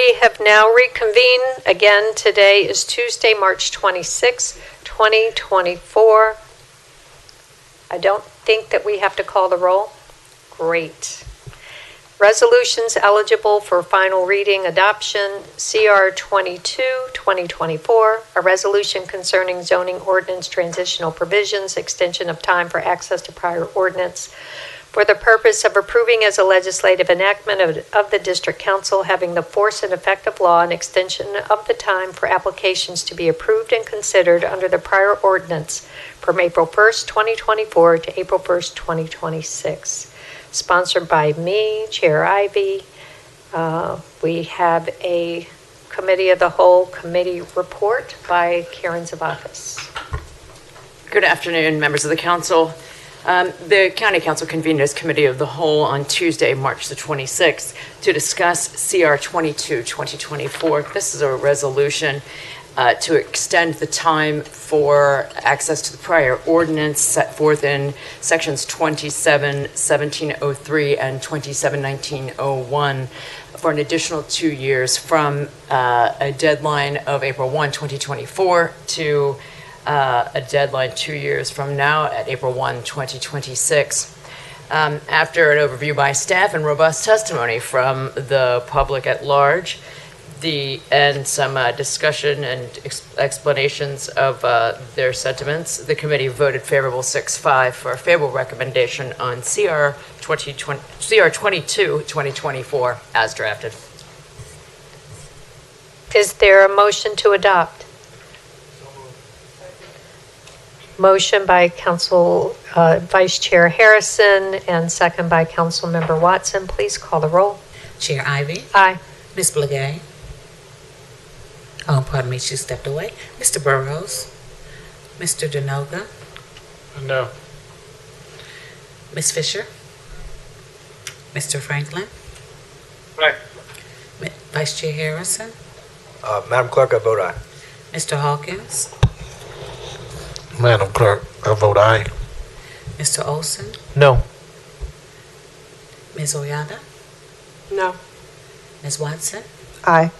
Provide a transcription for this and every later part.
We have now reconvened. Again, today is Tuesday, March 26, 2024. I don't think that we have to call the roll. Great. Resolutions eligible for final reading adoption, CR 22, 2024, a resolution concerning zoning ordinance transitional provisions, extension of time for access to prior ordinance, for the purpose of approving as a legislative enactment of the District Council having the force and effect of law, an extension of the time for applications to be approved and considered under the prior ordinance from April 1st, 2024 to April 1st, 2026. Sponsored by me, Chair Ivy. We have a Committee of the Whole committee report by Karen Zavakis. Good afternoon, members of the council. The County Council convened as Committee of the Whole on Tuesday, March the 26th, to discuss CR 22, 2024. This is a resolution to extend the time for access to the prior ordinance set forth in sections 27-1703 and 27-1901 for an additional 2 years from a deadline of April 1, 2024 to a deadline 2 years from now at April 1, 2026. After an overview by staff and robust testimony from the public at large, and some discussion and explanations of their sentiments, the committee voted favorable 6-5 for a favorable recommendation on CR 22, 2024 as drafted. Is there a motion to adopt? Motion by Council Vice Chair Harrison and second by Council Member Watson. Please call the roll. Chair Ivy. Aye. Ms. Blagay. Oh, pardon me, she stepped away. Mr. Burrows. Mr. Denoga. No. Ms. Fisher. Mr. Franklin. Aye. Vice Chair Harrison. Madam Clerk, I vote aye. Mr. Hawkins. Madam Clerk, I vote aye. Mr. Olson. No. Ms. Oyada. No. Ms. Watson. Aye.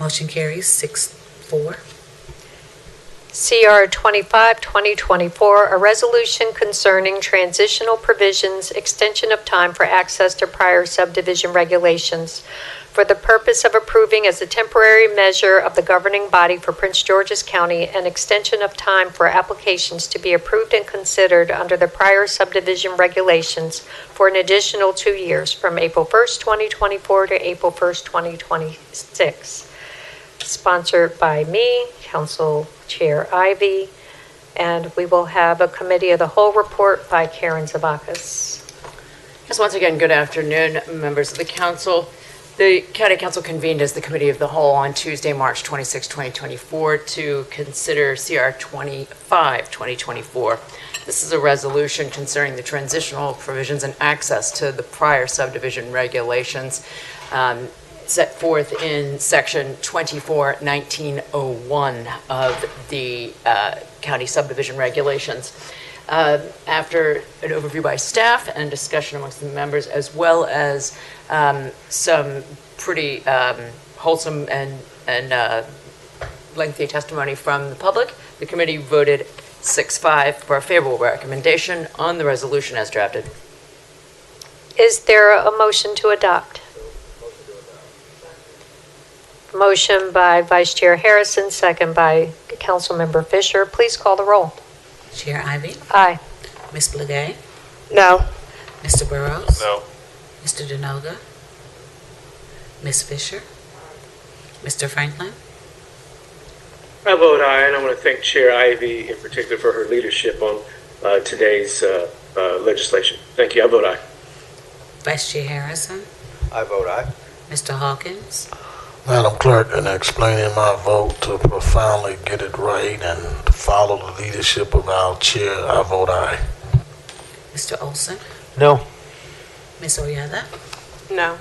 Motion carries 6-4. CR 25, 2024, a resolution concerning transitional provisions, extension of time for access to prior subdivision regulations for the purpose of approving as a temporary measure of the governing body for Prince George's County an extension of time for applications to be approved and considered under the prior subdivision regulations for an additional 2 years from April 1st, 2024 to April 1st, 2026. Sponsored by me, Council Chair Ivy, and we will have a Committee of the Whole report by Karen Zavakis. Yes, once again, good afternoon, members of the council. The County Council convened as the Committee of the Whole on Tuesday, March 26, 2024 to consider CR 25, 2024. This is a resolution concerning the transitional provisions and access to the prior subdivision regulations set forth in section 24-1901 of the county subdivision regulations. After an overview by staff and discussion amongst the members, as well as some pretty wholesome and lengthy testimony from the public, the committee voted 6-5 for a favorable recommendation on the resolution as drafted. Is there a motion to adopt? Motion by Vice Chair Harrison, second by Councilmember Fisher. Please call the roll. Chair Ivy. Aye. Ms. Blagay. No. Mr. Burrows. No. Mr. Denoga. Ms. Fisher. Mr. Franklin. I vote aye, and I want to thank Chair Ivy in particular for her leadership on today's legislation. Thank you. I vote aye. Vice Chair Harrison. I vote aye. Mr. Hawkins. Madam Clerk, in explaining my vote to profoundly get it right and follow the leadership of our chair, I vote aye. Mr. Olson. No. Ms. Oyada. No.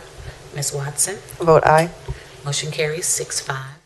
Ms. Watson. Vote aye. Motion carries 6-5.